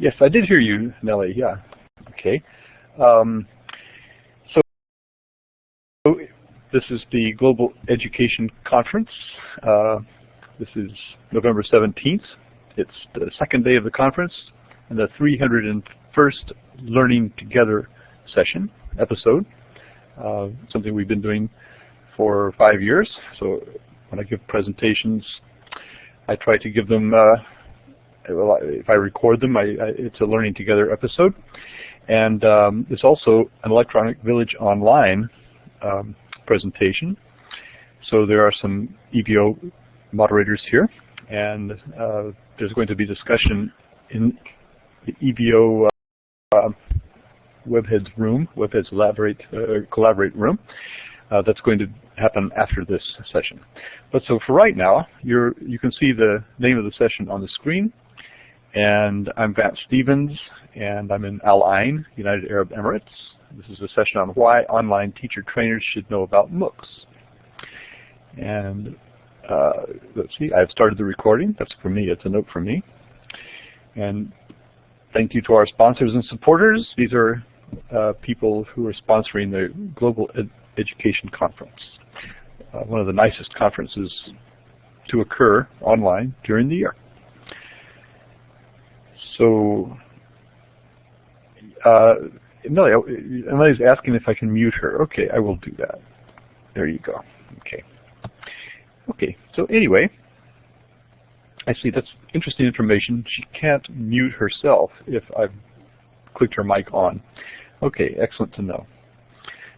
Yes, I did hear you, Nellie. Yeah. Okay. So this is the Global Education Conference. This is November 17th. It's the second day of the conference and the 301st Learning Together session, episode. Something we've been doing for 5 years. So when I give presentations, I try to give them, if I record them, it's a Learning Together episode. And it's also an Electronic Village Online presentation. So there are some EVO moderators here, and there's going to be discussion in the EVO Webheads room, Webheads Collaborate room. That's going to happen after this session. But so for right now, you can see the name of the session on the screen. And I'm Vance Stevens, and I'm in Al Ain, United Arab Emirates. This is a session on why online teacher trainers should know about MOOCs. And let's see, I've started the recording. That's for me. It's a note for me. And thank you to our sponsors and supporters. These are people who are sponsoring the Global Education Conference, one of the nicest conferences to occur online during the year. So, Emily's asking if I can mute her. Okay, I will do that. There you go. Okay. Okay, so anyway, I see that's interesting information. She can't mute herself if I've clicked her mic on. Okay, excellent to know.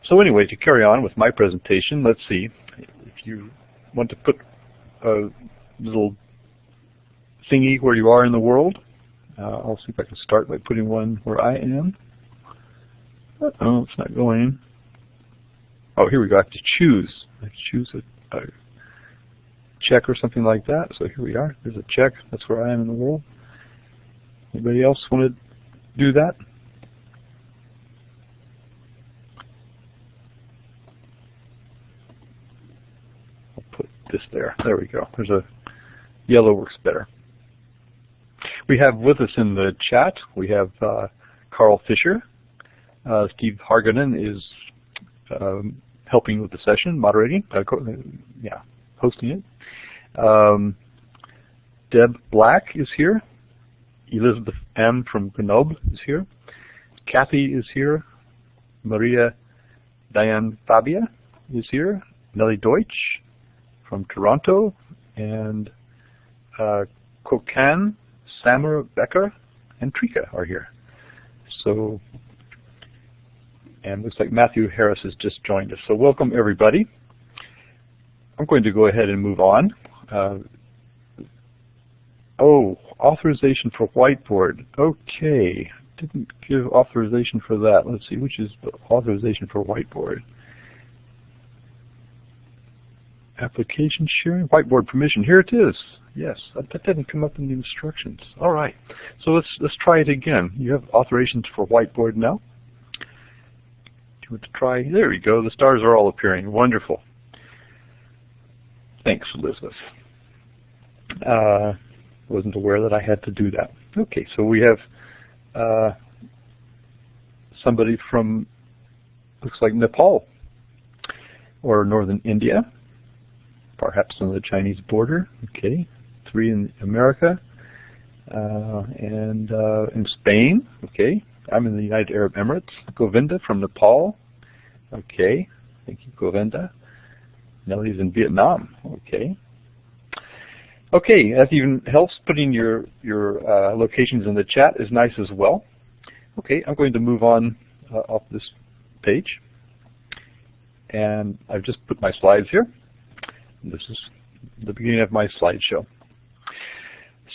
So anyway, to carry on with my presentation, let's see. If you want to put a little thingy where you are in the world, I'll see if I can start by putting one where I am. Oh, it's not going. Oh, here we go. I have to choose. I have to choose a check or something like that. So here we are. There's a check. That's where I am in the world. Anybody else want to do that? I'll put this there. There we go. There's a yellow works better. We have with us in the chat, we have Carl Fisher. Steve Harganen is helping with the session, moderating, hosting it. Deb Black is here. Elizabeth M. from Grenoble is here. Kathy is here. Maria Diane Fabia is here. Nellie Deutsch from Toronto. And Kokan, Samara Becker, and Trika are here. So, and looks like Matthew Harris has just joined us. So welcome everybody. I'm going to go ahead and move on. Oh, authorization for whiteboard. Okay, didn't give authorization for that. Let's see, which is the authorization for whiteboard? Application sharing, whiteboard permission. Here it is. Yes, that didn't come up in the instructions. All right, so let's try it again. You have authorizations for whiteboard now. Do you want to try? There we go. The stars are all appearing. Wonderful. Thanks, Elizabeth. Wasn't aware that I had to do that. Okay, so we have somebody from, looks like Nepal or northern India. Perhaps on the Chinese border. Okay, 3 in America, and in Spain. Okay, I'm in the United Arab Emirates. Govinda from Nepal. Okay, thank you, Govinda. Nellie's in Vietnam. Okay. Okay, that even helps. Putting your locations in the chat is nice as well. Okay, I'm going to move on off this page, and I've just put my slides here. This is the beginning of my slideshow.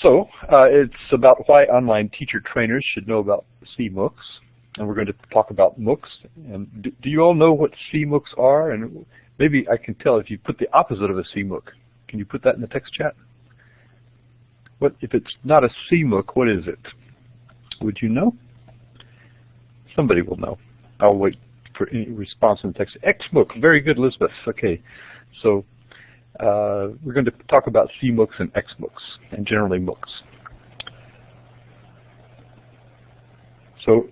So it's about why online teacher trainers should know about cMOOCs, and we're going to talk about MOOCs. And do you all know what cMOOCs are? And maybe I can tell if you put the opposite of a cMOOC. Can you put that in the text chat? What if it's not a cMOOC? What is it? Would you know? Somebody will know. I'll wait for any response in the text. xMOOC. Very good, Elizabeth. Okay, so. We're going to talk about cMOOCs and xMOOCs, and generally MOOCs. So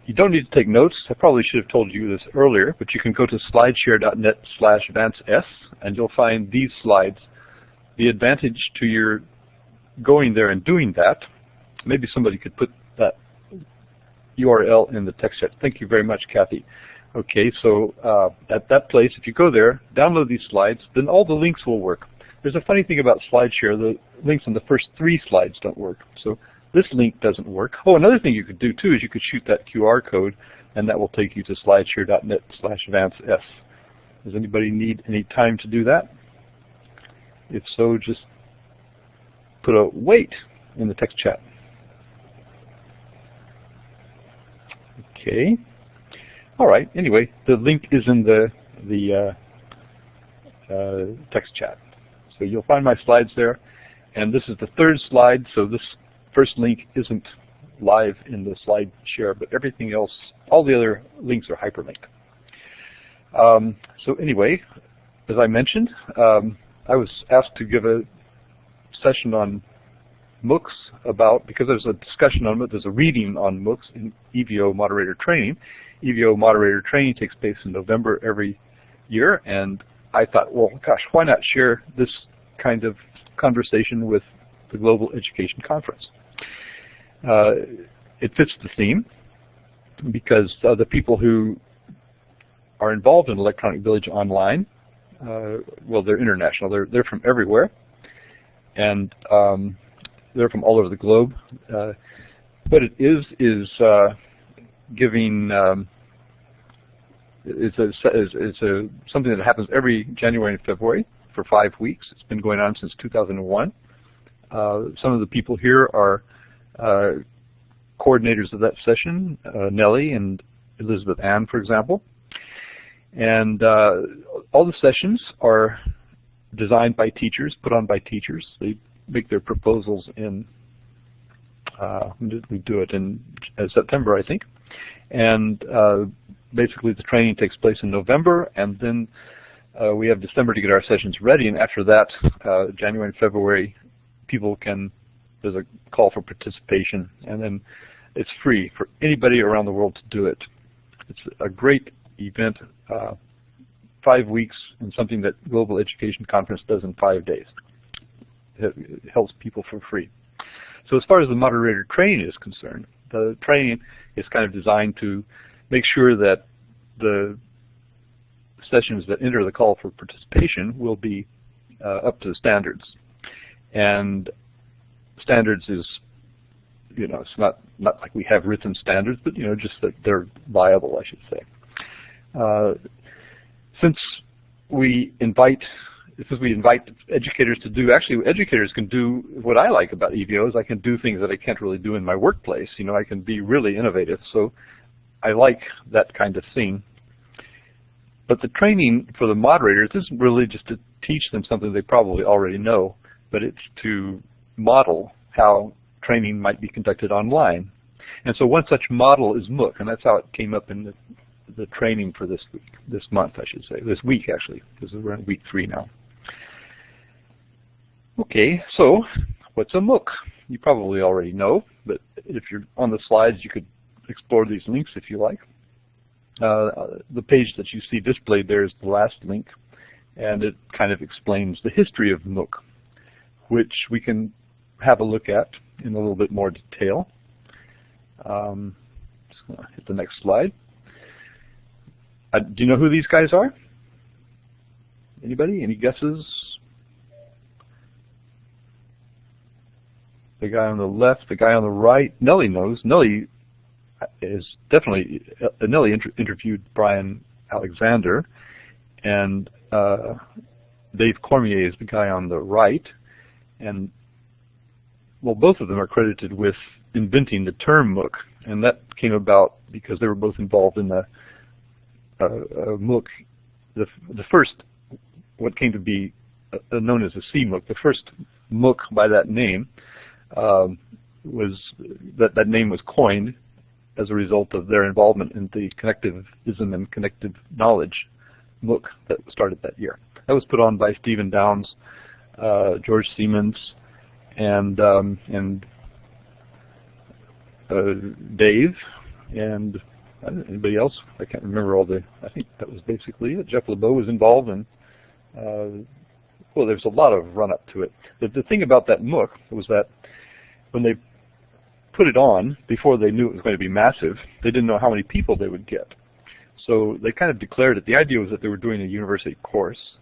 you don't need to take notes. I probably should have told you this earlier, but you can go to slideshare.net/VanceS, and you'll find these slides. The advantage to your going there and doing that, maybe somebody could put that URL in the text chat. Thank you very much, Kathy. Okay, so at that place, if you go there, download these slides, then all the links will work. There's a funny thing about SlideShare. The links on the first 3 slides don't work. So this link doesn't work. Oh, another thing you could do, too, is you could shoot that QR code, and that will take you to slideshare.net/VanceS. Does anybody need any time to do that? If so, just put a wait in the text chat. Okay. All right. Anyway, the link is in the text chat. So you'll find my slides there. And this is the 3rd slide, so this first link isn't live in the slide share, but everything else, all the other links are hyperlinked. So anyway, as I mentioned, I was asked to give a session on MOOCs because there's a discussion on it, there's a reading on MOOCs in EVO Moderator training. EVO Moderator training takes place in November every year, and I thought, well, gosh, why not share this kind of conversation with the Global Education Conference? It fits the theme because the people who are involved in Electronic Village Online, well, they're international. They're from everywhere, and they're from all over the globe. What it is giving. It's something that happens every January and February for 5 weeks. It's been going on since 2001. Some of the people here are coordinators of that session, Nellie and Elizabeth Ann, for example. And all the sessions are designed by teachers, put on by teachers. They make their proposals in, we do it in September, I think. And basically the training takes place in November, and then we have December to get our sessions ready, and after that, January and February, people can, there's a call for participation, and then it's free for anybody around the world to do it. It's a great event, 5 weeks, and something that Global Education Conference does in 5 days. It helps people for free. So as far as the moderator training is concerned, the training is kind of designed to make sure that the sessions that enter the call for participation will be up to standards. And standards is, it's not like we have written standards, but just that they're viable, I should say. Since we invite educators to do, actually educators can do what I like about EVO is I can do things that I can't really do in my workplace. I can be really innovative. So I like that kind of thing. But the training for the moderators isn't really just to teach them something they probably already know, but it's to model how training might be conducted online. And so one such model is MOOC, and that's how it came up in the training for this month, I should say, this week actually, because we're in week 3 now. Okay, so what's a MOOC? You probably already know, but if you're on the slides, you could explore these links if you like. The page that you see displayed there is the last link, and it kind of explains the history of MOOC, which we can have a look at in a little bit more detail. Just going to hit the next slide. Do you know who these guys are? Anybody? Any guesses? The guy on the left, the guy on the right. Nellie knows. Nellie is definitely, Nellie interviewed Brian Alexander, and Dave Cormier is the guy on the right, and well, both of them are credited with inventing the term MOOC, and that came about because they were both involved in the MOOC, the first, what came to be known as a cMOOC. The first MOOC by that name was, that name was coined as a result of their involvement in the Connectivism and Connective Knowledge MOOC that started that year. That was put on by Stephen Downs, George Siemens, and Dave and anybody else? I can't remember all the. I think that was basically it. Jeff LeBeau was involved, and well, there's a lot of run up to it. The thing about that MOOC was that when they put it on, before they knew it was going to be massive, they didn't know how many people they would get. So they kind of declared it. The idea was that they were doing a university course,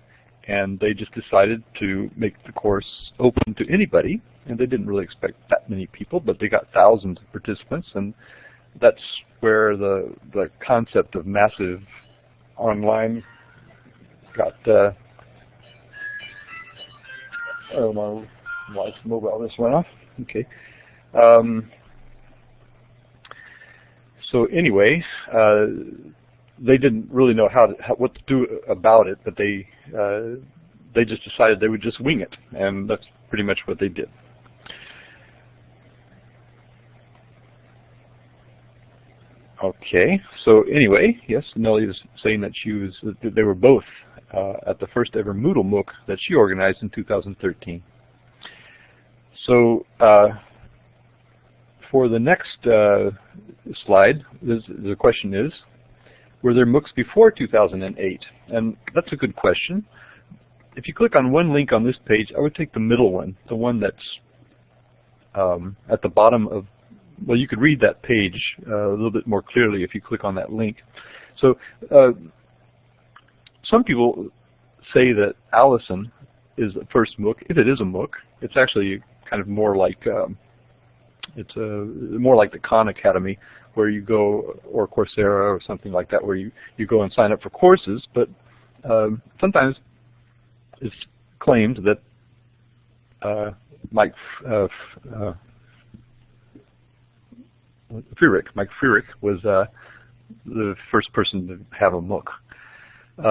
and they just decided to make the course open to anybody, and they didn't really expect that many people, but they got thousands of participants, and that's where the concept of massive online got, oh, my wife's mobile just went off. Okay. So anyway, they didn't really know what to do about it, but they just decided they would just wing it, and that's pretty much what they did. Okay, so anyway, yes, Nellie was saying that they were both at the first ever Moodle MOOC that she organized in 2013. So for the next slide, the question is, were there MOOCs before 2008? And that's a good question. If you click on one link on this page, I would take the middle one, the one that's at the bottom of, well, you could read that page a little bit more clearly if you click on that link. So some people say that Allison is the first MOOC. If it is a MOOC, it's actually kind of more like more like the Khan Academy, where you go, or Coursera or something like that, where you go and sign up for courses. But sometimes it's claimed that Mike Frierick was the first person to have a MOOC.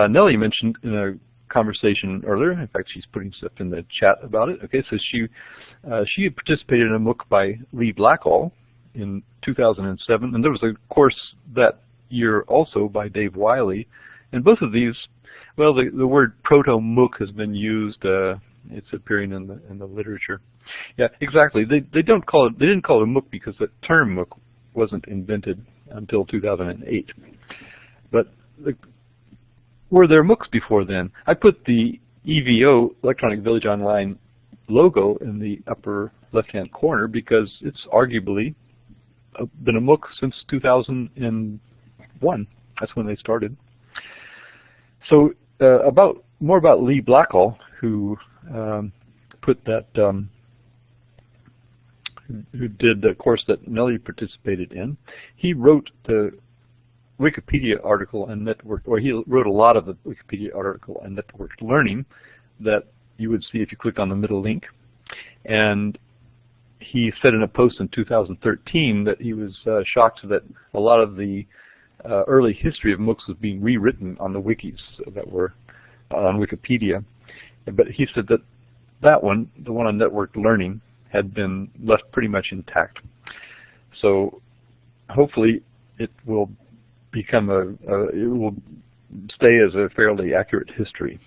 Nellie mentioned in a conversation earlier, in fact she's putting stuff in the chat about it, okay, so she had participated in a MOOC by Lee Blackall in 2007, and there was a course that year also by Dave Wiley, and both of these, well, the word proto-MOOC has been used, it's appearing in the literature. Yeah, exactly. They didn't call it a MOOC because the term MOOC wasn't invented until 2008. But were there MOOCs before then? I put the EVO, Electronic Village Online, logo in the upper left-hand corner because it's arguably been a MOOC since 2001. That's when they started. So more about Lee Blackall, who put that, who did the course that Nellie participated in. He wrote the Wikipedia article on network, or he wrote a lot of the Wikipedia article on networked learning that you would see if you click on the middle link. And he said in a post in 2013 that he was shocked that a lot of the early history of MOOCs was being rewritten on the wikis that were on Wikipedia. But he said that that one, the one on networked learning, had been left pretty much intact. So hopefully it will become it will stay as a fairly accurate history.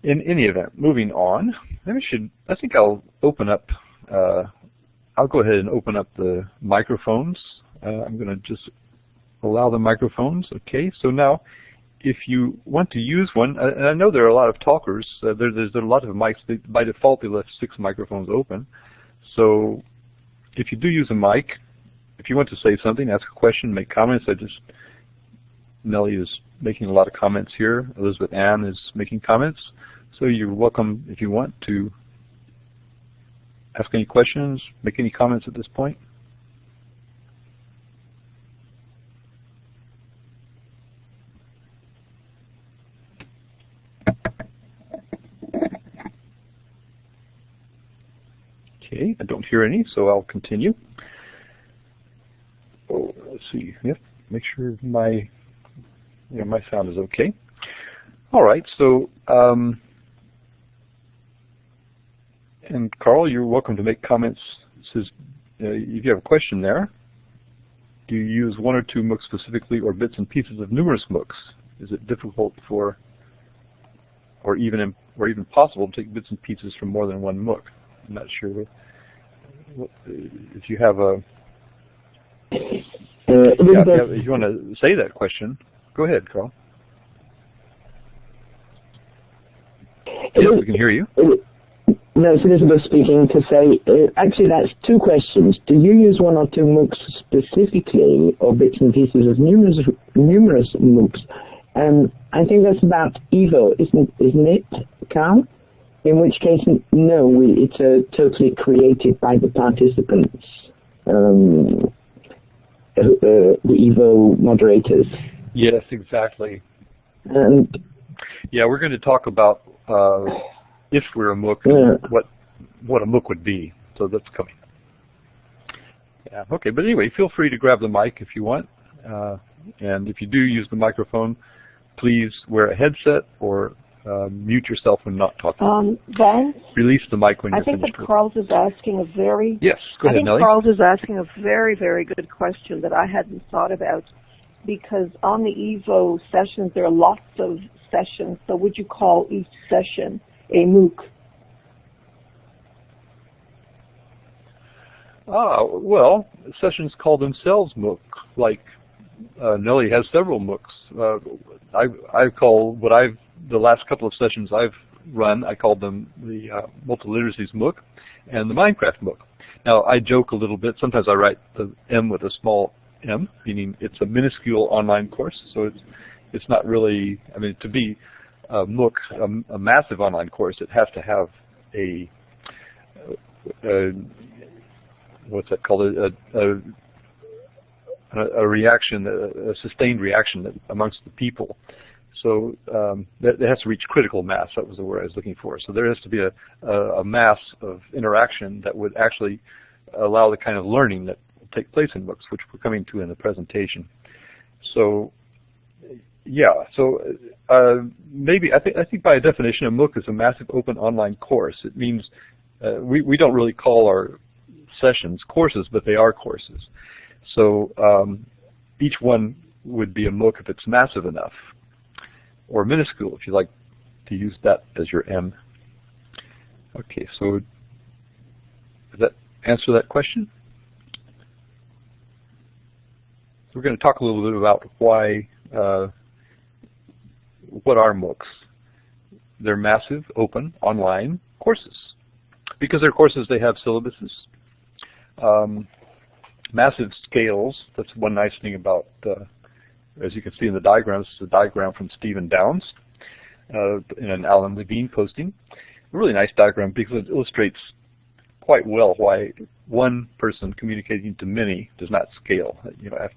In any event, moving on, I think I'll open up. I'll go ahead and open up the microphones. I'm going to just allow the microphones. Okay, so now, if you want to use one, and I know there are a lot of talkers. There's a lot of mics. By default, they left 6 microphones open. So if you do use a mic, if you want to say something, ask a question, make comments. Nellie is making a lot of comments here. Elizabeth Ann is making comments. So you're welcome, if you want, to ask any questions, make any comments at this point. Okay, I don't hear any, so I'll continue. Oh, let's see. Yep, make sure my sound is okay. All right, so and Carl, you're welcome to make comments. It says if you have a question there, do you use 1 or 2 MOOCs specifically, or bits and pieces of numerous MOOCs? Is it difficult or even possible to take bits and pieces from more than one MOOC? I'm not sure if you have a If you want to say that question, go ahead, Carl. Yes, we can hear you. No, it's Elizabeth speaking to say, actually that's two questions. Do you use one or two MOOCs specifically, or bits and pieces of numerous MOOCs? I think that's about EVO, isn't it, Carl? In which case, no, it's totally created by the participants, the EVO moderators. Yes, exactly. And yeah, we're going to talk about if we're a MOOC, what a MOOC would be. So that's coming. Yeah. Okay. But anyway, feel free to grab the mic if you want, and if you do use the microphone, please wear a headset or mute yourself when not talking. Vance? Release the mic when you're finished. I think that Carl is asking a very Carl is asking a very, very good question that I hadn't thought about, because on the EVO sessions there are lots of sessions. So would you call each session a MOOC? Well, sessions call themselves MOOC. Like Nellie has several MOOCs. I call the last couple of sessions I've run, I called them the Multiliteracies MOOC and the Minecraft MOOC. Now, I joke a little bit. Sometimes I write the M with a small m, meaning it's a minuscule online course. So it's not really, I mean, to be a MOOC, a massive online course, it has to have what's that called? A reaction, a sustained reaction amongst the people. So it has to reach critical mass. That was the word I was looking for. So there has to be a mass of interaction that would actually allow the kind of learning that will take place in MOOCs, which we're coming to in the presentation. So yeah, so maybe I think by definition a MOOC is a massive open online course. It means we don't really call our sessions courses, but they are courses. So each one would be a MOOC if it's massive enough, or minuscule if you like to use that as your M. Okay, so does that answer that question? So we're going to talk a little bit about why, what are MOOCs? They're massive, open, online courses. Because they're courses, they have syllabuses. Massive scales, that's one nice thing about, as you can see in the diagrams, this is a diagram from Stephen Downs in an Alan Levine posting. A really nice diagram because it illustrates quite well why one person communicating to many does not scale. You know,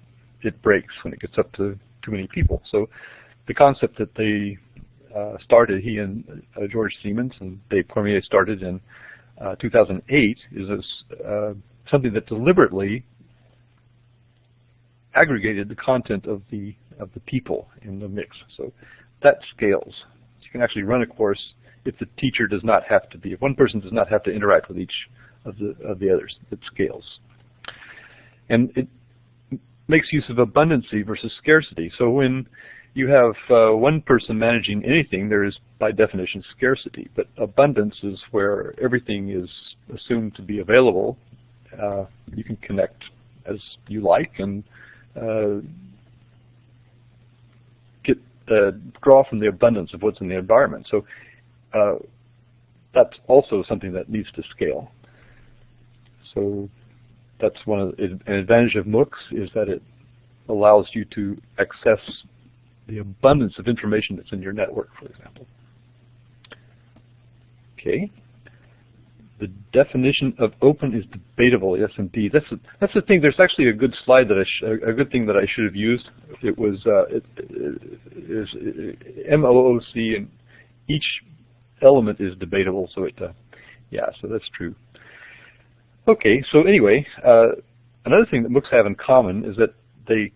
it breaks when it gets up to too many people. So the concept that they started, he and George Siemens and Dave Cormier started in 2008, is something that deliberately aggregated the content of the people in the mix. So that scales. You can actually run a course if the teacher does not have to be, if one person does not have to interact with each of the others. It scales. And it makes use of abundancy versus scarcity. So when you have one person managing anything, there is by definition scarcity. But abundance is where everything is assumed to be available. You can connect as you like and draw from the abundance of what's in the environment. So that's also something that needs to scale. So that's one of an advantage of MOOCs, is that it allows you to access the abundance of information that's in your network, for example. Okay. The definition of open is debatable. Yes, indeed. That's the thing. There's actually a good slide that a good thing that I should have used. It was it is MOOC, and each element is debatable. So it yeah. So that's true. Okay. So anyway, another thing that MOOCs have in common is that they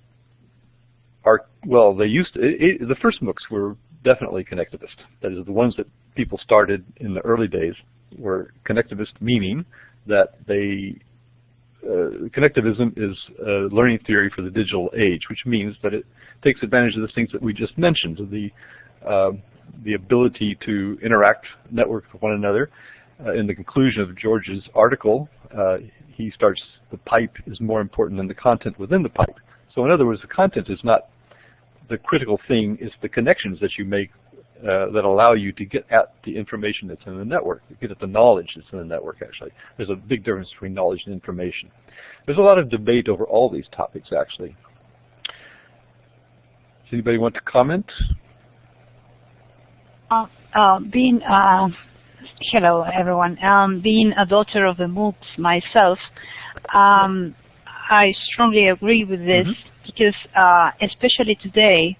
are, well, they used to, the first MOOCs were definitely connectivist. That is, the ones that people started in the early days were connectivist, meaning that they connectivism is a learning theory for the digital age, which means that it takes advantage of the things that we just mentioned, the ability to interact, network with one another. In the conclusion of George's article, he starts, the pipe is more important than the content within the pipe. So in other words, the content is not the critical thing, it's the connections that you make that allow you to get at the information that's in the network, get at the knowledge that's in the network, actually. There's a big difference between knowledge and information. There's a lot of debate over all these topics, actually. Does anybody want to comment? Hello, everyone. Being a daughter of the MOOCs myself, I strongly agree with this because especially today,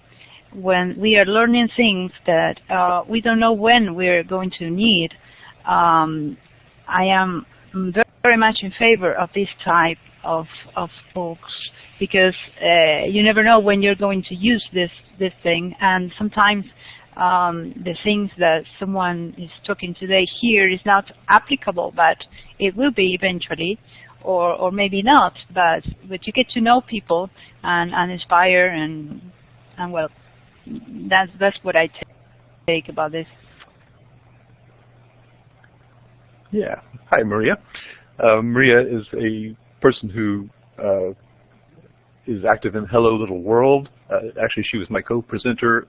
when we are learning things that we don't know when we're going to need, I am very much in favor of this type of books, because you never know when you're going to use this thing, and sometimes the things that someone is talking today here is not applicable, but it will be eventually, or maybe not, but you get to know people and inspire, and well, that's what I take about this. Yeah. Hi, Maria. Maria is a person who is active in Hello Little World. Actually, she was my co-presenter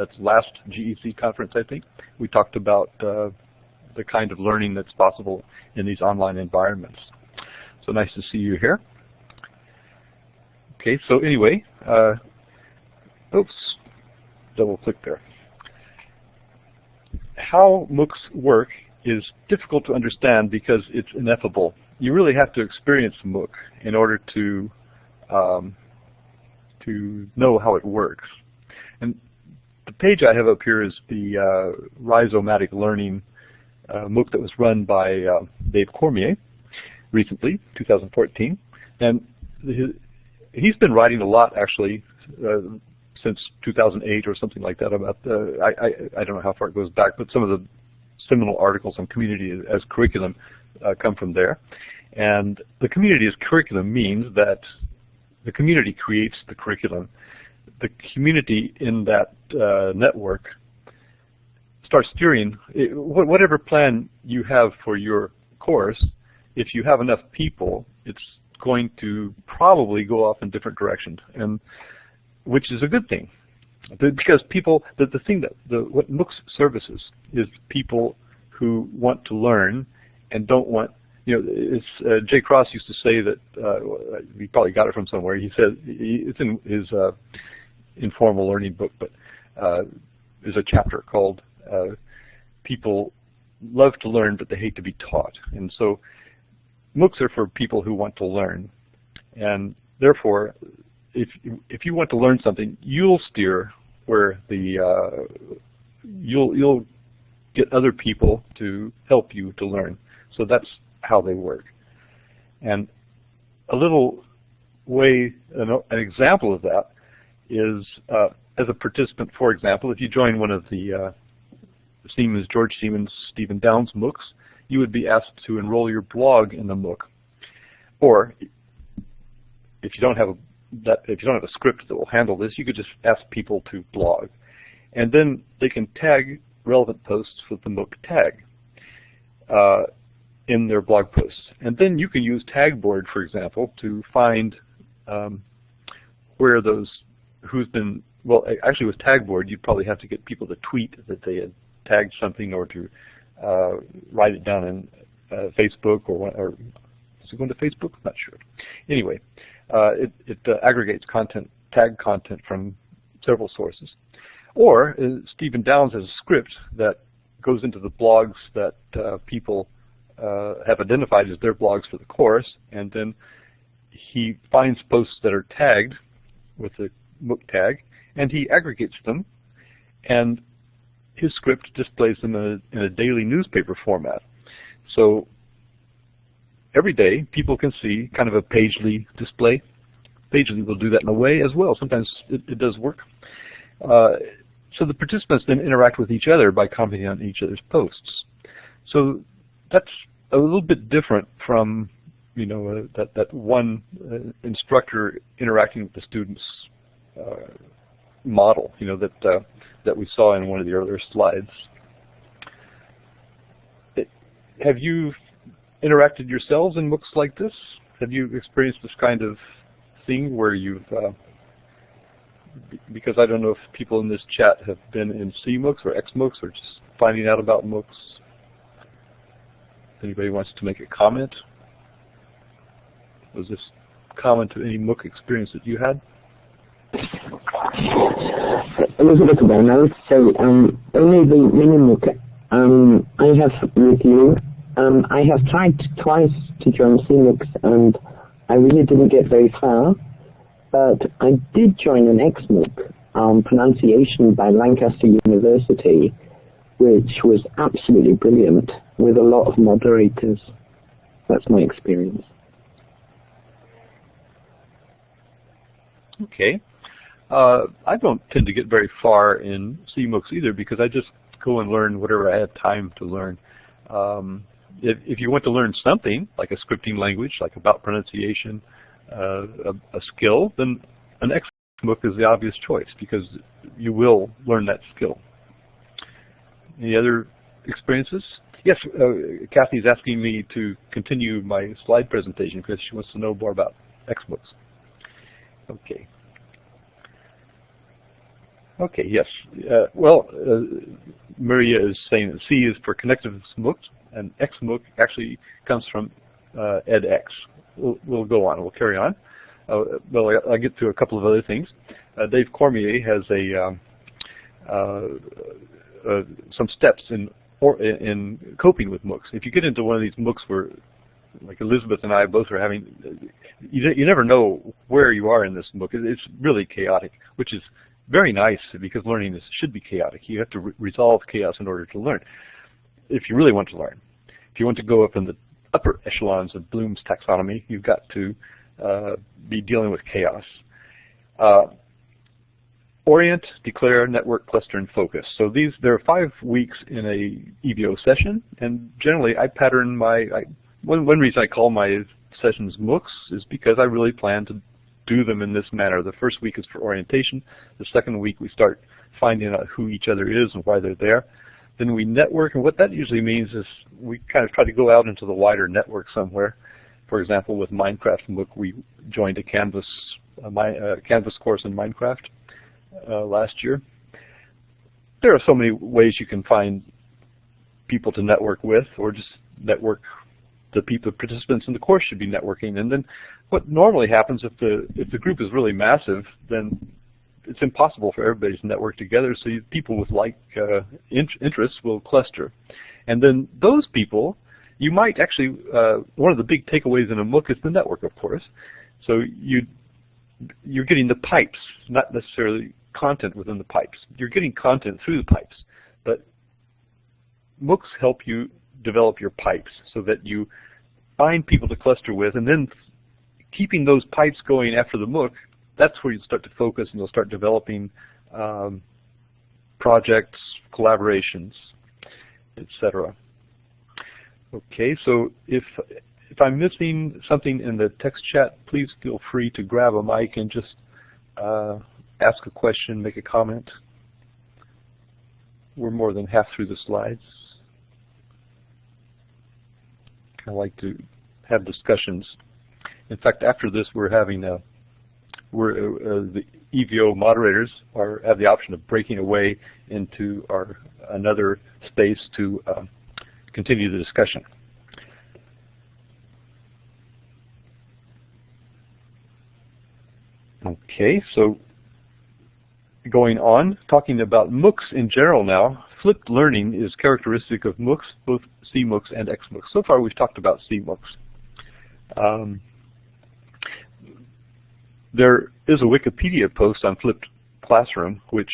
at the last GEC conference, I think. We talked about the kind of learning that's possible in these online environments. So nice to see you here. Okay, so anyway, oops, double click there. How MOOCs work is difficult to understand because it's ineffable. You really have to experience the MOOC in order to know how it works. And the page I have up here is the Rhizomatic Learning MOOC that was run by Dave Cormier recently, 2014. And he's been writing a lot, actually, since 2008 or something like that about the, I don't know how far it goes back, but some of the seminal articles on community as curriculum come from there. And the community as curriculum means that the community creates the curriculum. The community in that network starts steering whatever plan you have for your course. If you have enough people, it's going to probably go off in different directions, and which is a good thing, because people, the thing that what MOOCs services is people who want to learn and don't want, you know, it's Jay Cross used to say that he probably got it from somewhere. He said it's in his informal learning book, but there's a chapter called "People Love to Learn but They Hate to Be Taught," and so MOOCs are for people who want to learn, and therefore, if you want to learn something, you'll steer where the you'll get other people to help you to learn. So that's how they work. And a little way, an example of that is as a participant, for example, if you join one of the Siemens, George Siemens, Stephen Downes MOOCs, you would be asked to enroll your blog in the MOOC. Or if you don't have a script that will handle this, you could just ask people to blog, and then they can tag relevant posts with the MOOC tag in their blog posts. And then you can use Tagboard, for example, to find where those, who's been, well, actually with Tagboard, you'd probably have to get people to tweet that they had tagged something, or to write it down in Facebook, or is it going to Facebook? I'm not sure. Anyway, it aggregates content, tag content from several sources. Or Stephen Downes has a script that goes into the blogs that people have identified as their blogs for the course, and then he finds posts that are tagged with the MOOC tag, and he aggregates them, and his script displays them in a daily newspaper format. So every day, people can see kind of a Pagely display. Pagely will do that in a way as well. Sometimes it does work. So the participants then interact with each other by commenting on each other's posts. So that's a little bit different from, you know, that one instructor interacting with the students model, you know, that we saw in one of the earlier slides. Have you interacted yourselves in MOOCs like this? Have you experienced this kind of thing where you've, because I don't know if people in this chat have been in cMOOCs or xMOOCs or just finding out about MOOCs. If anybody wants to make a comment? Was this common to any MOOC experience that you had? Elizabeth Bueno, so only the mini MOOC I have with you. I have tried twice to join cMOOCs and I really didn't get very far, but I did join an xMOOC on pronunciation by Lancaster University, which was absolutely brilliant with a lot of moderators. That's my experience. Okay. I don't tend to get very far in cMOOCs either because I just go and learn whatever I have time to learn. If you want to learn something, like a scripting language, like about pronunciation, a skill, then an xMOOC is the obvious choice because you will learn that skill. Any other experiences? Yes, Kathy's asking me to continue my slide presentation because she wants to know more about xMOOCs. Okay. Okay, yes. Maria is saying that C is for Connectivism MOOCs, and xMOOC actually comes from edX. We'll go on. We'll carry on. Well, I'll get to a couple of other things. Dave Cormier has some steps in coping with MOOCs. If you get into one of these MOOCs where, like Elizabeth and I both are having, you never know where you are in this MOOC. It's really chaotic, which is very nice because learning should be chaotic. You have to resolve chaos in order to learn, if you really want to learn. If you want to go up in the upper echelons of Bloom's taxonomy, you've got to be dealing with chaos. Orient, declare, network, cluster, and focus. So there are 5 weeks in a EVO session, and generally I pattern one reason I call my sessions MOOCs is because I really plan to do them in this manner. The first week is for orientation. The second week we start finding out who each other is and why they're there. Then we network, and what that usually means is we kind of try to go out into the wider network somewhere. For example, with Minecraft MOOC, we joined a Canvas course in Minecraft last year. There are so many ways you can find people to network with, or just network. The participants in the course should be networking. And then what normally happens if the group is really massive, then it's impossible for everybody to network together, so people with like interests will cluster. And then those people, you might actually, one of the big takeaways in a MOOC is the network, of course. So you're getting the pipes, not necessarily content within the pipes. You're getting content through the pipes, but MOOCs help you develop your pipes so that you find people to cluster with, and then keeping those pipes going after the MOOC, that's where you start to focus and you'll start developing projects, collaborations, etc. Okay, so if I'm missing something in the text chat, please feel free to grab a mic and just ask a question, make a comment. We're more than half through the slides. I like to have discussions. In fact, after this, we're having the EVO moderators have the option of breaking away into another space to continue the discussion. Okay, so going on, talking about MOOCs in general now. Flipped learning is characteristic of MOOCs, both cMOOCs and xMOOCs. So far we've talked about cMOOCs. There is a Wikipedia post on Flipped Classroom which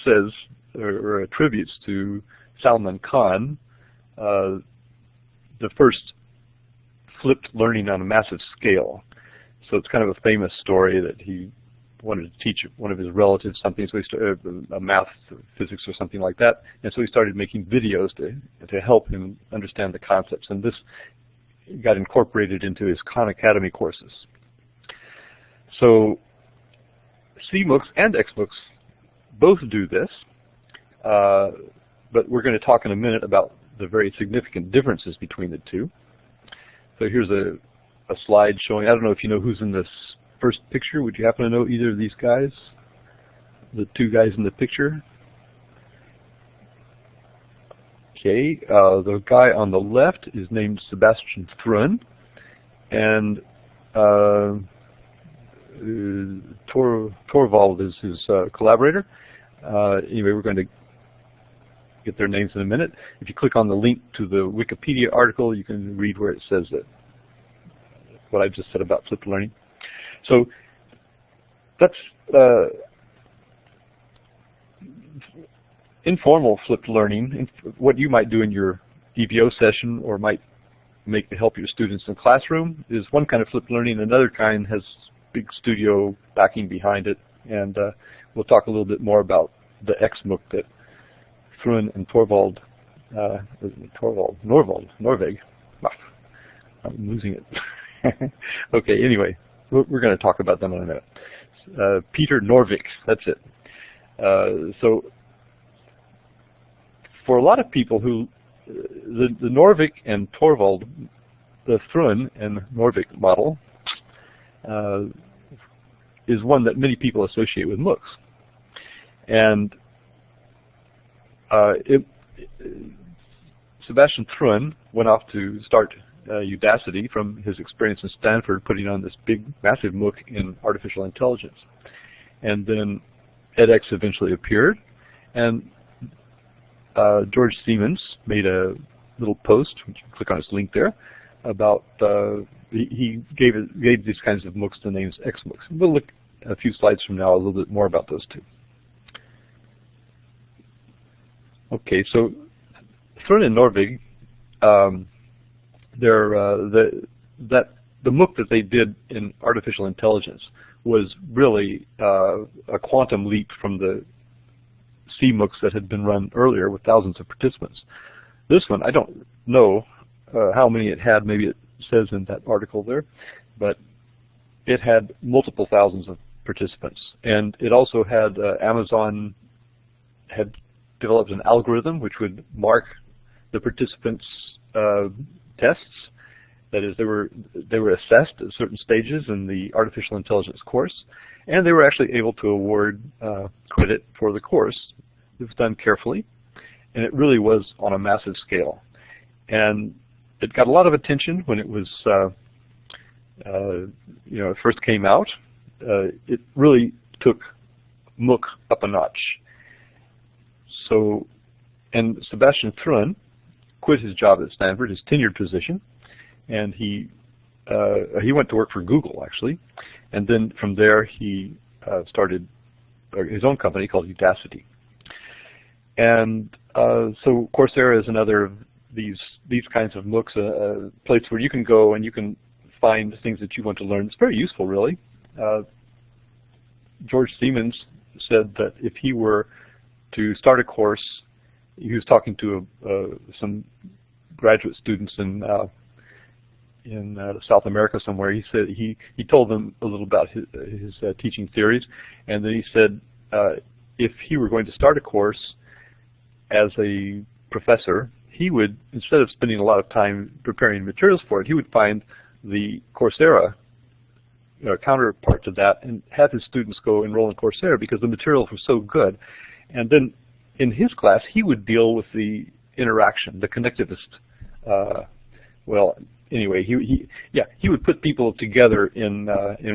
says, or attributes to Salman Khan, the first flipped learning on a massive scale. So it's kind of a famous story that he wanted to teach one of his relatives something, so he started math, physics, or something like that, and so he started making videos to help him understand the concepts, and this got incorporated into his Khan Academy courses. So cMOOCs and xMOOCs both do this, but we're going to talk in a minute about the very significant differences between the two. So here's a slide showing, I don't know if you know who's in this first picture? Would you happen to know either of these guys? The two guys in the picture? Okay, the guy on the left is named Sebastian Thrun, and Torvald is his collaborator. Anyway, we're going to get their names in a minute. If you click on the link to the Wikipedia article, you can read where it says that what I just said about flipped learning. So that's informal flipped learning. What you might do in your EVO session or might make to help your students in the classroom is one kind of flipped learning. Another kind has big studio backing behind it, and we'll talk a little bit more about the xMOOC that Thrun and Norveg. I'm losing it. Okay, anyway, we're going to talk about them in a minute. Peter Norvik, that's it. So for a lot of people who, the Norvik and Torvald, the Thrun and Norvik model is one that many people associate with MOOCs. And Sebastian Thrun went off to start Udacity from his experience in Stanford, putting on this big, massive MOOC in artificial intelligence. And then edX eventually appeared, and George Siemens made a little post, which you can click on his link there, about he gave these kinds of MOOCs the names xMOOCs. We'll look a few slides from now a little bit more about those two. Okay, so Thrun and Norvig, the MOOC that they did in artificial intelligence was really a quantum leap from the cMOOCs that had been run earlier with thousands of participants. This one, I don't know how many it had. Maybe it says in that article there, but it had multiple thousands of participants. And it also had Amazon had developed an algorithm which would mark the participants' tests. That is, they were assessed at certain stages in the artificial intelligence course, and they were actually able to award credit for the course. It was done carefully, and it really was on a massive scale. And it got a lot of attention when it was, it first came out. It really took MOOC up a notch. So, and Sebastian Thrun quit his job at Stanford, his tenured position, and he went to work for Google, actually, and then from there he started his own company called Udacity. And so Coursera is another of these kinds of MOOCs, a place where you can go and you can find things that you want to learn. It's very useful, really. George Siemens said that if he were to start a course, he was talking to some graduate students in South America somewhere. He said he told them a little about his teaching theories, and then he said if he were going to start a course as a professor, he would, instead of spending a lot of time preparing materials for it, he would find the Coursera counterpart to that and have his students go enroll in Coursera because the materials were so good. And then in his class, he would deal with the interaction, the connectivist. Well, anyway, he would put people together in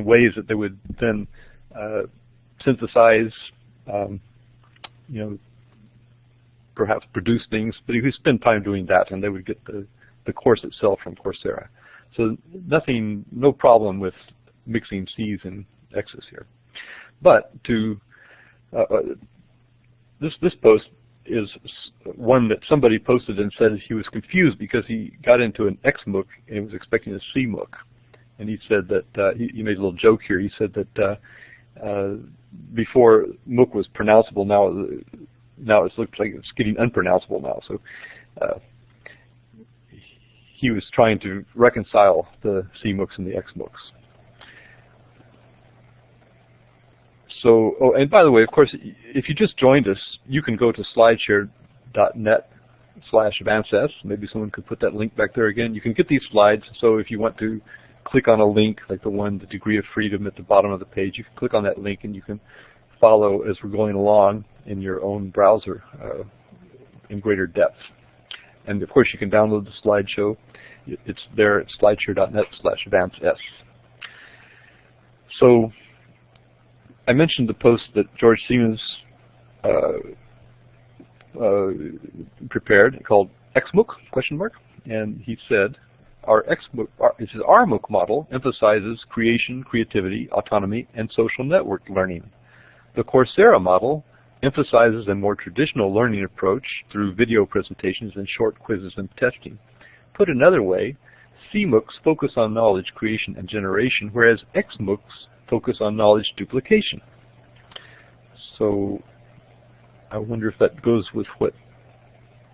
ways that they would then synthesize, perhaps produce things. But he would spend time doing that, and they would get the course itself from Coursera. So no problem with mixing C's and X's here. But this post is one that somebody posted and said he was confused because he got into an xMOOC and was expecting a cMOOC. And he said that, he made a little joke here, he said that before MOOC was pronounceable, now it looks like it's getting unpronounceable now. So he was trying to reconcile the cMOOCs and the xMOOCs. So, oh, and by the way, of course, if you just joined us, you can go to slideshare.net/VanceS. Maybe someone could put that link back there again. You can get these slides, so if you want to click on a link, like the degree of freedom at the bottom of the page. You can click on that link and you can follow as we're going along in your own browser in greater depth. And of course you can download the slideshow. It's there at slideshare.net/VanceS. So I mentioned the post that George Siemens prepared called xMOOC, ? And he said, our MOOC model emphasizes creation, creativity, autonomy, and social network learning. The Coursera model emphasizes a more traditional learning approach through video presentations and short quizzes and testing. Put another way, cMOOCs focus on knowledge creation and generation, whereas xMOOCs focus on knowledge duplication. So I wonder if that goes with what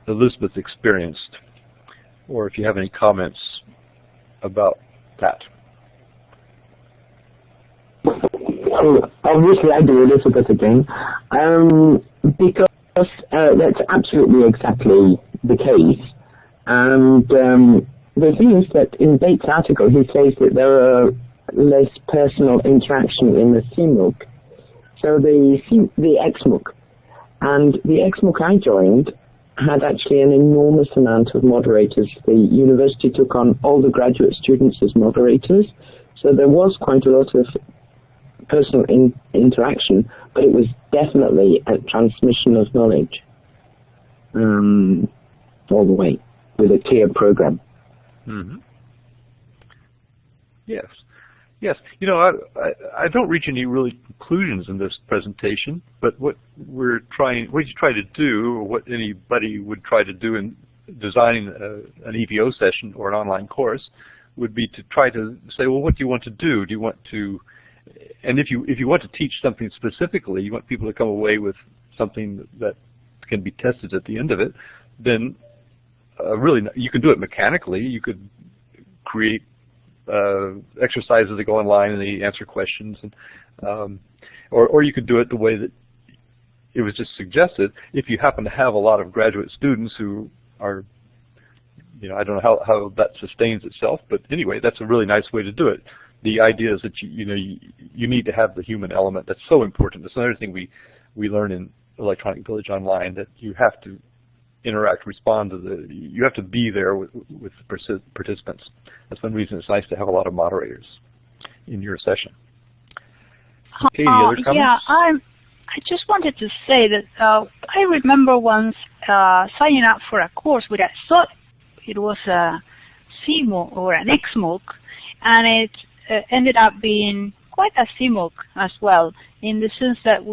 Elizabeth experienced, or if you have any comments about that. Obviously, I do Elizabeth again, because that's absolutely exactly the case. And the thing is that in Bates' article, he says that there are less personal interaction in the cMOOC. So the xMOOC, and the xMOOC I joined had actually an enormous amount of moderators. The university took on all the graduate students as moderators, so there was quite a lot of personal interaction, but it was definitely a transmission of knowledge all the way with a clear program. Mm-hmm. Yes. Yes, you know, I don't reach any really conclusions in this presentation, but what you try to do, or what anybody would try to do in designing an EVO session or an online course, would be to try to say, well, what do you want to do? Do you want to, and if you want to teach something specifically, you want people to come away with something that can be tested at the end of it, then really you can do it mechanically. You could create exercises that go online and they answer questions, and or you could do it the way that it was just suggested. If you happen to have a lot of graduate students who are, you know, I don't know how that sustains itself, but anyway, that's a really nice way to do it. The idea is that you need to have the human element. That's so important. That's another thing we learn in Electronic Village Online, that you have to interact, respond to you have to be there with the participants. That's one reason it's nice to have a lot of moderators in your session. Okay, any other comments? Yeah, I just wanted to say that I remember once signing up for a course where I thought it was a cMOOC or an xMOOC, and it ended up being quite a cMOOC as well, in the sense that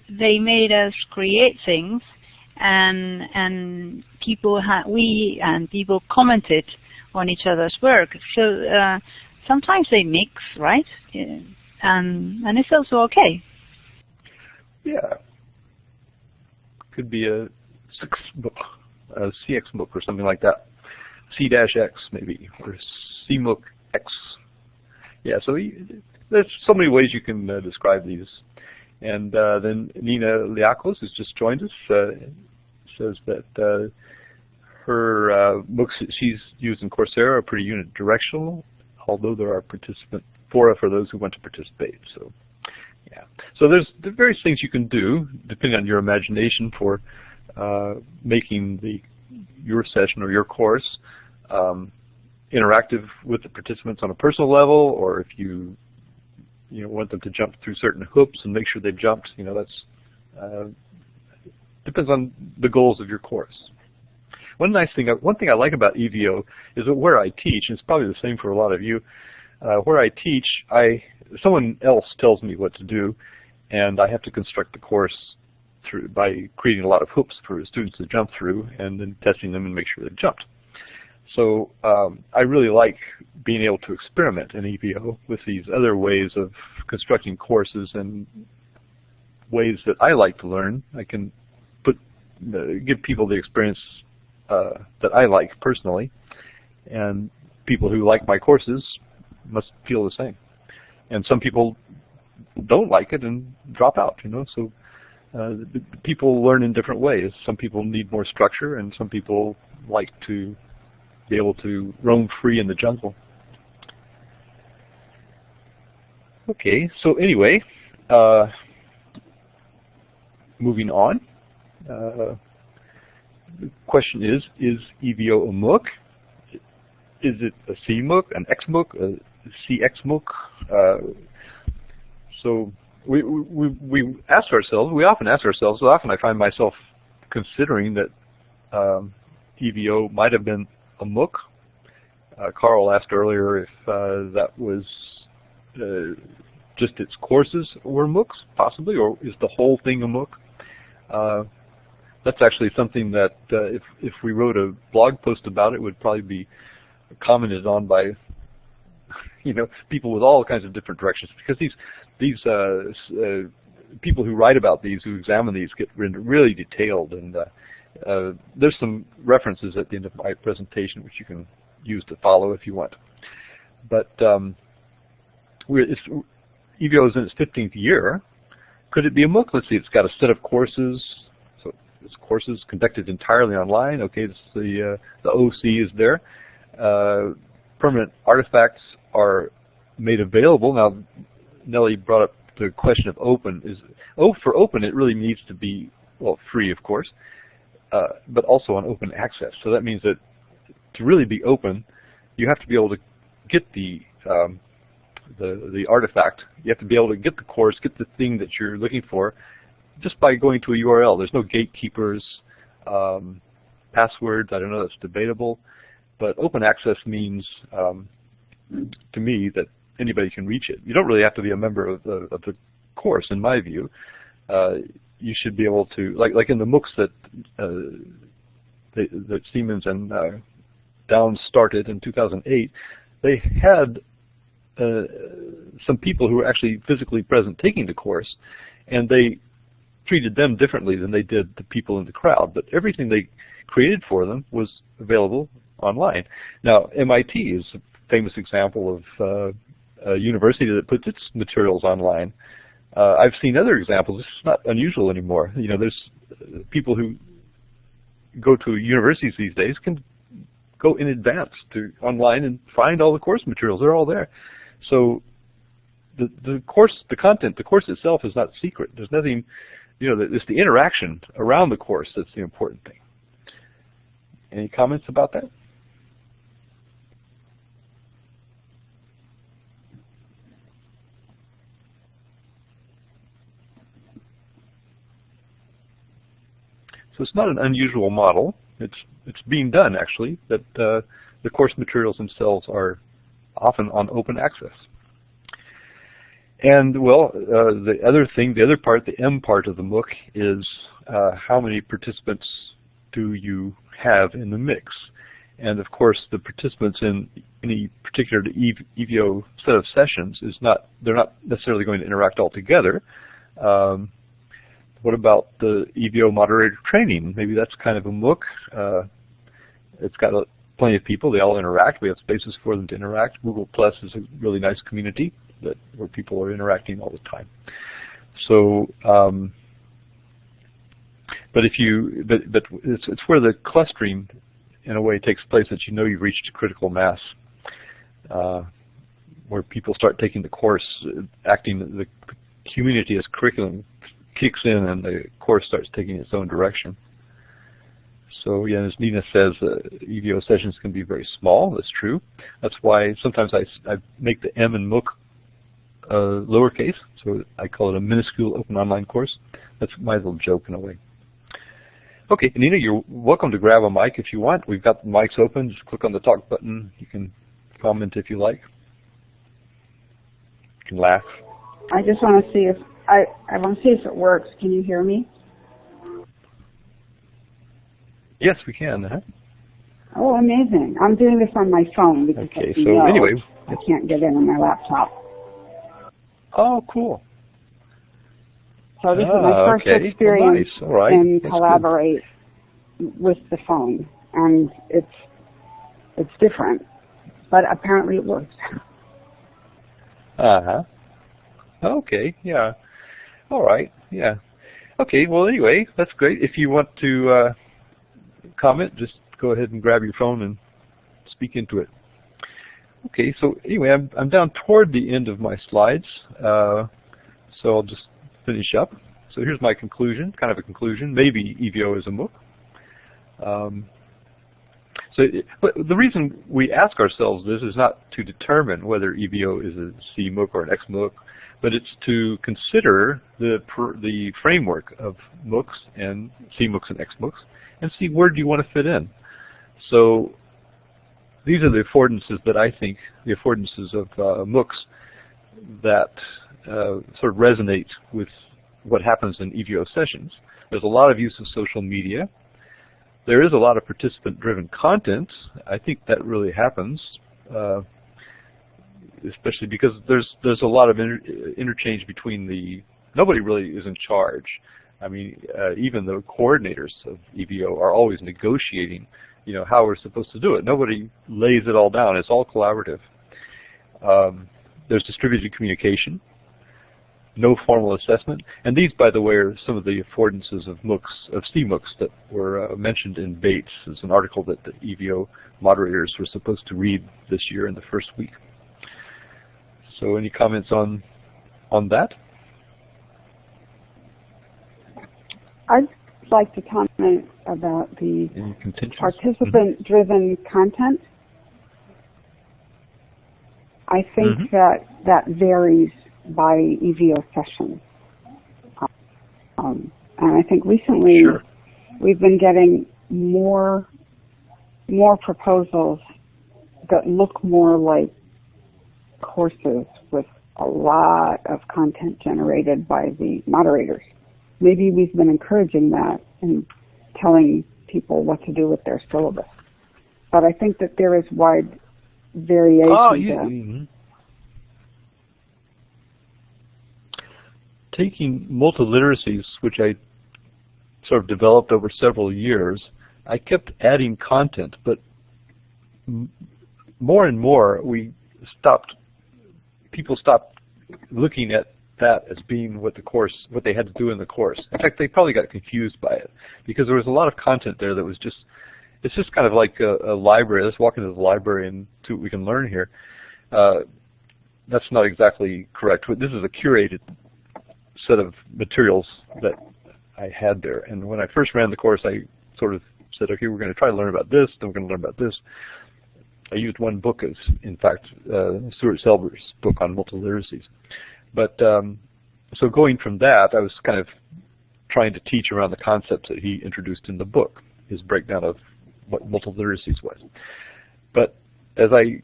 they made us create things, and people commented on each other's work. So sometimes they mix, right? And it's also okay. Yeah, could be a cxMOOC or something like that, C-X maybe, or cMOOC X. Yeah, so there's so many ways you can describe these. And then Nina Liakos has just joined us. Says that her MOOCs that she's used in Coursera are pretty unidirectional, although there are participant fora for those who want to participate. So, yeah. So there's various things you can do depending on your imagination for making your session or your course interactive with the participants on a personal level, or if you want them to jump through certain hoops and make sure they've jumped. That's depends on the goals of your course. One thing I like about EVO is that where I teach, and it's probably the same for a lot of you, where I teach, someone else tells me what to do, and I have to construct the course by creating a lot of hoops for students to jump through, and then testing them and make sure they've jumped. So I really like being able to experiment in EVO with these other ways of constructing courses and ways that I like to learn. I can give people the experience that I like personally, and people who like my courses must feel the same. And some people don't like it and drop out, so people learn in different ways. Some people need more structure, and some people like to be able to roam free in the jungle. Okay, so anyway, moving on. The question is EVO a MOOC? Is it a cMOOC, an xMOOC, a cxMOOC? So we asked ourselves, we often ask ourselves, often I find myself considering that EVO might have been a MOOC. Carl asked earlier if that was just its courses were MOOCs, possibly, or is the whole thing a MOOC? That's actually something that if we wrote a blog post about it, would probably be commented on by people with all kinds of different directions, because these people who write about these, who examine these, get really detailed, and there's some references at the end of my presentation which you can use to follow if you want. But EVO is in its 15th year. Could it be a MOOC? Let's see, it's got a set of courses. So it's courses conducted entirely online. Okay, the OC is there. Permanent artifacts are made available. Now, Nellie brought up the question of open. For open, it really needs to be, well, free, of course, but also on open access. So that means that to really be open, you have to be able to get the artifact. You have to be able to get the course, get the thing that you're looking for, just by going to a URL. There's no gatekeepers, passwords. I don't know, that's debatable. But open access means, to me, that anybody can reach it. You don't really have to be a member of the course, in my view. You should be able to, like in the MOOCs that Siemens and Downs started in 2008, they had some people who were actually physically present taking the course, and they treated them differently than they did the people in the crowd. But everything they created for them was available online. Now, MIT is a famous example of a university that puts its materials online. I've seen other examples. This is not unusual anymore. There's people who go to universities these days can go in advance to online and find all the course materials. They're all there. So the course, the content, the course itself is not secret. There's nothing, it's the interaction around the course that's the important thing. Any comments about that? So it's not an unusual model. It's being done, actually, that the course materials themselves are often on open access. And, well, the other part, the M part of the MOOC, is how many participants do you have in the mix? And, of course, the participants in any particular EVO set of sessions they're not necessarily going to interact all together. What about the EVO moderator training? Maybe that's kind of a MOOC. It's got plenty of people. They all interact. We have spaces for them to interact. Google Plus is a really nice community where people are interacting all the time. So, but it's where the clustering, in a way, takes place that you've reached critical mass, where people start taking the course, the community as curriculum kicks in and the course starts taking its own direction. So yeah, as Nina says, EVO sessions can be very small. That's true. That's why sometimes I make the M in MOOC lowercase, so I call it a minuscule open online course. That's my little joke in a way. Okay, Nina, you're welcome to grab a mic if you want. We've got the mics open. Just click on the talk button. You can comment if you like. You can laugh. I just want to see if I want to see if it works. Can you hear me? Yes, we can. Oh, amazing. I'm doing this on my phone because anyway, I can't get in on my laptop. Oh, cool. So this is my first experience and collaborate with the phone, and it's different, but apparently it works. Okay, yeah. All right, yeah. Okay, well, anyway, that's great. If you want to comment, just go ahead and grab your phone and speak into it. Okay, so anyway, I'm down toward the end of my slides, so I'll just finish up. So here's my conclusion, kind of a conclusion. Maybe EVO is a MOOC. But the reason we ask ourselves this is not to determine whether EVO is a cMOOC or an xMOOC, but it's to consider the framework of MOOCs and cMOOCs and xMOOCs and see where do you want to fit in. So these are the affordances that I think, the affordances of MOOCs that sort of resonate with what happens in EVO sessions. There's a lot of use of social media. There is a lot of participant-driven content. I think that really happens, especially because there's a lot of interchange between nobody really is in charge. I mean, even the coordinators of EVO are always negotiating, how we're supposed to do it. Nobody lays it all down. It's all collaborative. There's distributed communication, no formal assessment, and these, by the way, are some of the affordances of MOOCs, of cMOOCs that were mentioned in Bates. It's an article that the EVO moderators were supposed to read this year in the first week. So any comments on that? I'd like to comment about the participant-driven content. I think that varies by EVO session. And I think recently we've been getting more proposals that look more like courses with a lot of content generated by the moderators. Maybe we've been encouraging that and telling people what to do with their syllabus. But I think that there is wide variation. Oh, yeah. Taking multiliteracies, which I sort of developed over several years, I kept adding content, but more and more people stopped looking at that as being what they had to do in the course. In fact, they probably got confused by it because there was a lot of content there that was it's just kind of like a library. Let's walk into the library and see what we can learn here. That's not exactly correct. This is a curated set of materials that I had there. And when I first ran the course, I sort of said, okay, we're going to try to learn about this, then we're going to learn about this. I used one book as, in fact, Stuart Selber's book on multiliteracies. But so going from that, I was kind of trying to teach around the concepts that he introduced in the book, his breakdown of what multiliteracies was. But as I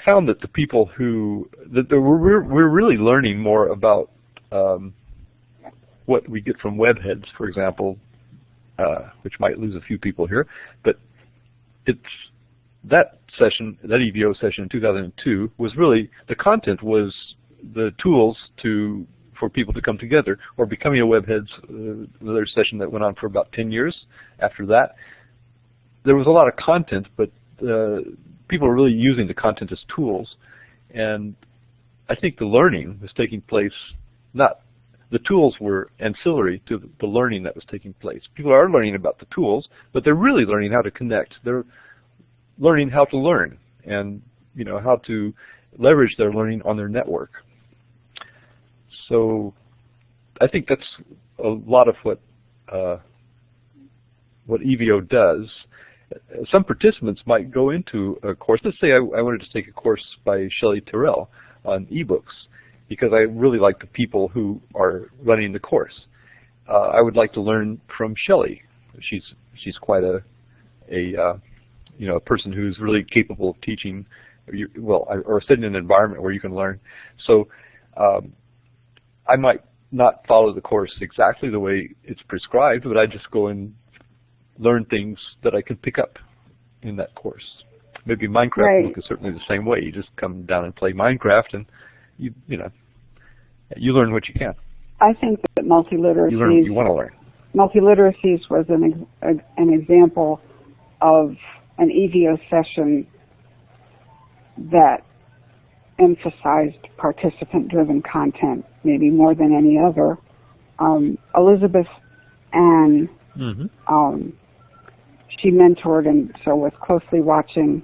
found that the people we're really learning more about what we get from webheads, for example, which might lose a few people here, but that session, that EVO session in 2002, was really, the content was the tools for people to come together, or becoming a webhead's another session that went on for about 10 years after that. There was a lot of content, but people were really using the content as tools, and I think the learning was taking place, the tools were ancillary to the learning that was taking place. People are learning about the tools, but they're really learning how to connect. They're learning how to learn and how to leverage their learning on their network. So I think that's a lot of what EVO does. Some participants might go into a course. Let's say I wanted to take a course by Shelley Terrell on ebooks because I really like the people who are running the course. I would like to learn from Shelley. She's quite a person who's really capable of teaching, or sitting in an environment where you can learn. So I might not follow the course exactly the way it's prescribed, but I just go and learn things that I can pick up in that course. Maybe Minecraft book is certainly the same way. You just come down and play Minecraft, and you learn what you can. I think that multiliteracies. You learn what you want to learn. Multiliteracies was an example of an EVO session that emphasized participant-driven content, maybe more than any other. Elizabeth Ann, she mentored and so was closely watching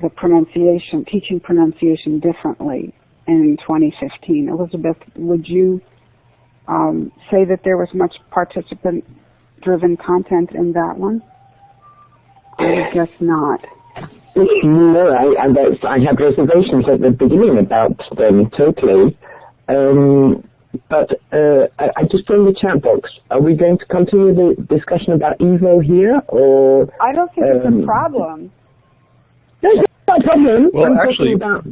the pronunciation, teaching pronunciation differently in 2015. Elizabeth, would you say that there was much participant-driven content in that one? I guess not. No, I had reservations at the beginning about them, totally. But I just put in the chat box, are we going to continue the discussion about EVO here, or... I don't think it's a problem. No, it's not a problem. Well, I'm actually, about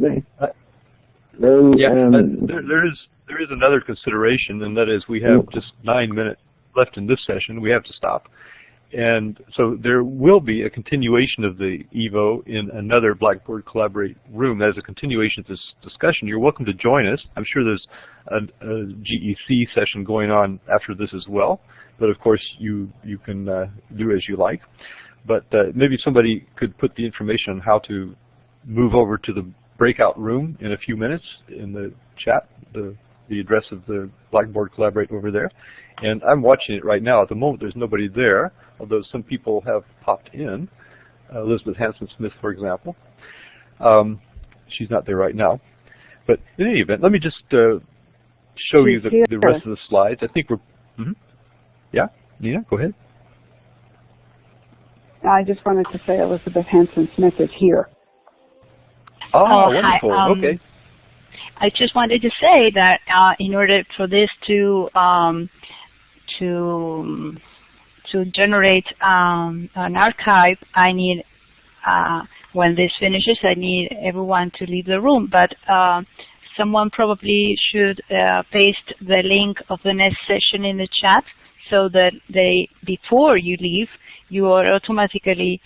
there is another consideration, and that is we have just 9 minutes left in this session. We have to stop. And so there will be a continuation of the EVO in another Blackboard Collaborate room. That is a continuation of this discussion. You're welcome to join us. I'm sure there's a GEC session going on after this as well. But of course, you can do as you like. But maybe somebody could put the information on how to move over to the breakout room in a few minutes in the chat, the address of the Blackboard Collaborate over there. And I'm watching it right now. At the moment, there's nobody there, although some people have popped in. Elizabeth Hanson-Smith, for example. She's not there right now. But in any event, let me just show you the rest of the slides. I think we're... Yeah, Nina, go ahead. I just wanted to say Elizabeth Hanson-Smith is here. Oh, wonderful. Hi, okay. I just wanted to say that in order for this to generate an archive, I need, when this finishes, I need everyone to leave the room. But someone probably should paste the link of the next session in the chat so that before you leave, you are automatically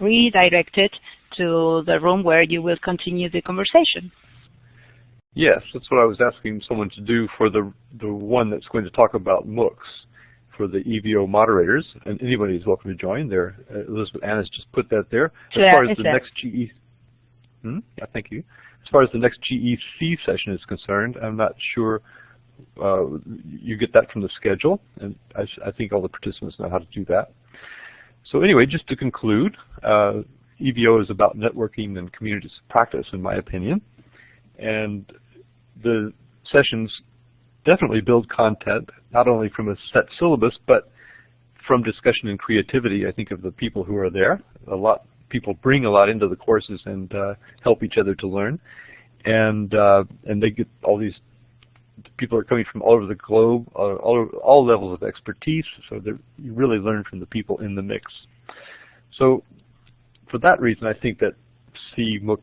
redirected to the room where you will continue the conversation. Yes, that's what I was asking someone to do for the one that's going to talk about MOOCs, for the EVO moderators, and anybody is welcome to join there. Elizabeth Anna's just put that there. As far as the next yeah, thank you. As far as the next GEC session is concerned, I'm not sure you get that from the schedule, and I think all the participants know how to do that. So anyway, just to conclude, EVO is about networking and communities of practice, in my opinion. And the sessions definitely build content, not only from a set syllabus, but from discussion and creativity, I think, of the people who are there. People bring a lot into the courses and help each other to learn. And they get all these people are coming from all over the globe, all levels of expertise, so you really learn from the people in the mix. So for that reason, I think that cMOOC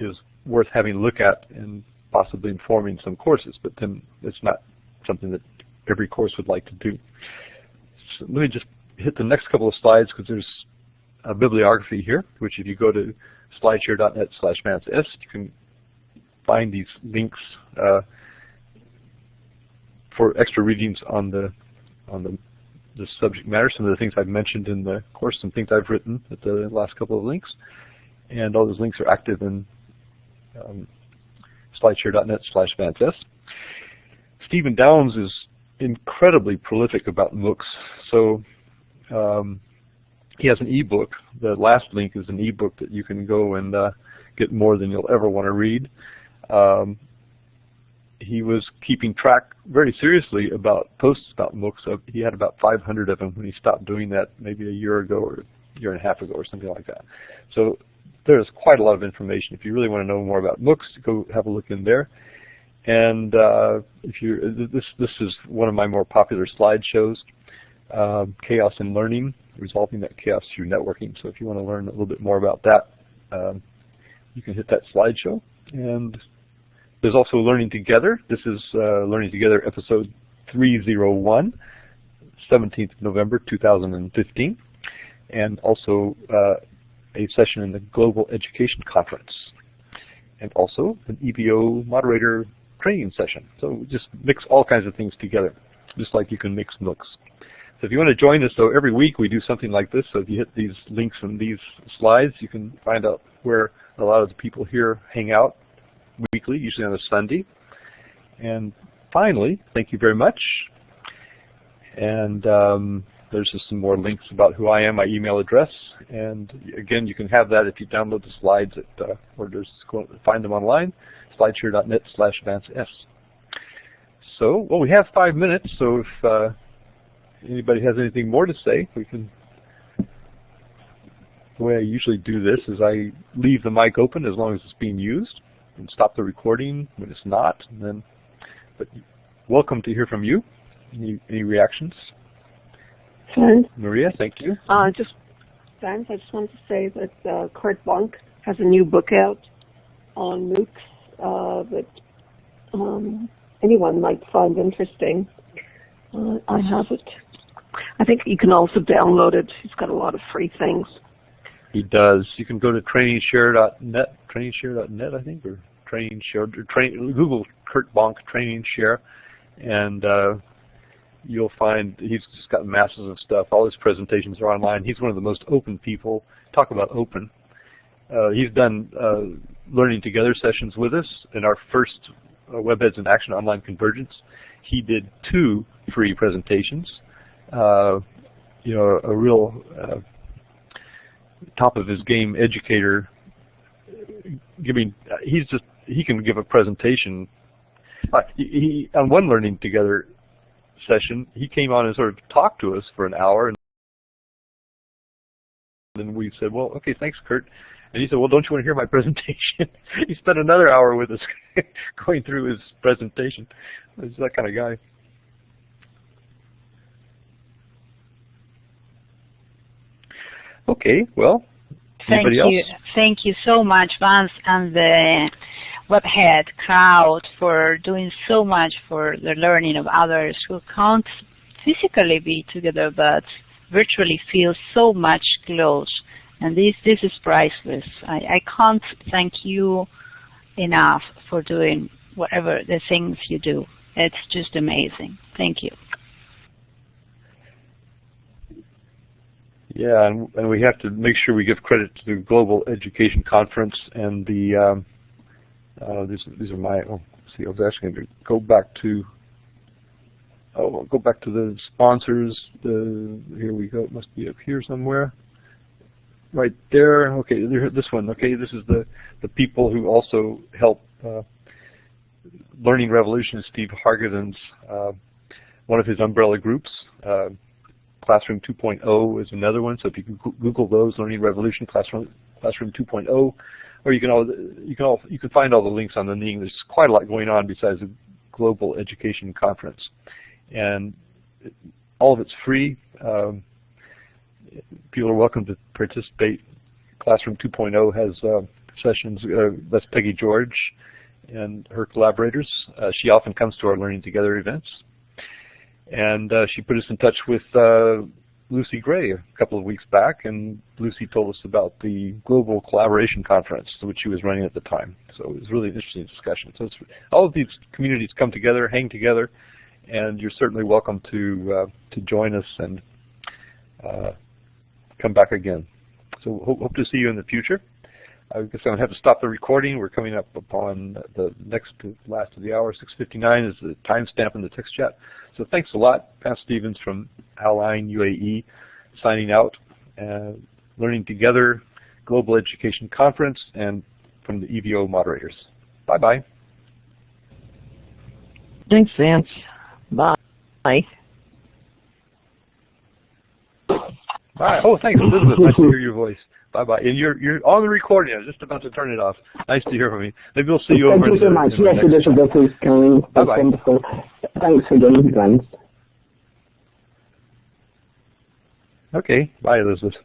is worth having a look at and possibly informing some courses, but then it's not something that every course would like to do. So let me just hit the next couple of slides, because there's a bibliography here, which if you go to slideshare.net/VanceS, you can find these links for extra readings on the subject matter, some of the things I've mentioned in the course, some things I've written at the last couple of links. And all those links are active in slideshare.net/VanceS. Stephen Downes is incredibly prolific about MOOCs. So he has an ebook. The last link is an ebook that you can go and get more than you'll ever want to read. He was keeping track very seriously about posts about MOOCs. So he had about 500 of them when he stopped doing that maybe a year ago or a year and a half ago or something like that. So there's quite a lot of information. If you really want to know more about MOOCs, go have a look in there. And this is one of my more popular slideshows, Chaos in Learning, Resolving that Chaos Through Networking. So if you want to learn a little bit more about that, you can hit that slideshow. And there's also Learning Together. This is Learning Together episode 301, 17th of November 2015. And also a session in the Global Education Conference. And also an EVO Moderator training session. So just mix all kinds of things together, just like you can mix MOOCs. So if you want to join us, though, every week we do something like this. So if you hit these links and these slides, you can find out where a lot of the people here hang out weekly, usually on a Sunday. And finally, thank you very much. And there's just some more links about who I am, my email address, and again, you can have that if you download the slides or just go find them online, slideshare.net/VanceS. So, well, we have 5 minutes, so if anybody has anything more to say, we can. The way I usually do this is I leave the mic open as long as it's being used, and stop the recording when it's not. And then, but welcome to hear from you. Any reactions? Vance? Maria, thank you. Vance, I just wanted to say that Kurt Bonk has a new book out on MOOCs that anyone might find interesting. I have it. I think you can also download it. He's got a lot of free things. He does. You can go to trainingshare.net, I think, or Google Kurt Bonk Training Share, and you'll find he's just got masses of stuff. All his presentations are online. He's one of the most open people. Talk about open. He's done Learning Together sessions with us in our first WebEds in Action Online Convergence. He did 2 free presentations. You know, a real top of his game educator. He can give a presentation. On one Learning Together session, he came on and sort of talked to us for an hour, and then we said, well, okay, thanks, Kurt. And he said, well, don't you want to hear my presentation? He spent another hour with us going through his presentation. He's that kind of guy. Okay, well, anybody else? Thank you so much, Vance, and the Webhead crowd for doing so much for the learning of others who can't physically be together but virtually feel so much close. And this is priceless. I can't thank you enough for doing whatever the things you do. It's just amazing. Thank you. Yeah, and we have to make sure we give credit to the Global Education Conference and the these are my. Oh, see, I was actually going to go back to. Oh, I'll go back to the sponsors. Here we go. It must be up here somewhere. Right there. Okay, this one. Okay, this is the people who also help Learning Revolution. Steve Hargadon's one of his umbrella groups. Classroom 2.0 is another one. So if you can Google those, Learning Revolution, Classroom 2.0, or you can find all the links on the link. There's quite a lot going on besides the Global Education Conference, and all of it's free. People are welcome to participate. Classroom 2.0 has sessions. That's Peggy George and her collaborators. She often comes to our Learning Together events. And she put us in touch with Lucy Gray a couple of weeks back, and Lucy told us about the Global Collaboration Conference, which she was running at the time. So it was really an interesting discussion. So all of these communities come together, hang together, and you're certainly welcome to join us and come back again. So hope to see you in the future. I guess I'm going to have to stop the recording. We're coming up upon the next to last of the hour. 6:59 is the timestamp in the text chat. So thanks a lot. Vance Stevens from Al Ain, UAE, signing out. Learning Together, Global Education Conference, and from the EVO Moderators. Bye-bye. Thanks, Vance. Bye. Bye. Oh, thanks, Elizabeth. Nice to hear your voice. Bye-bye. And you're on the recording. I was just about to turn it off. Nice to hear from you. Maybe we'll see you over Thank you so much. Yes, Elizabeth is coming. That's wonderful. Thanks again, Vance. Okay. Bye, Elizabeth.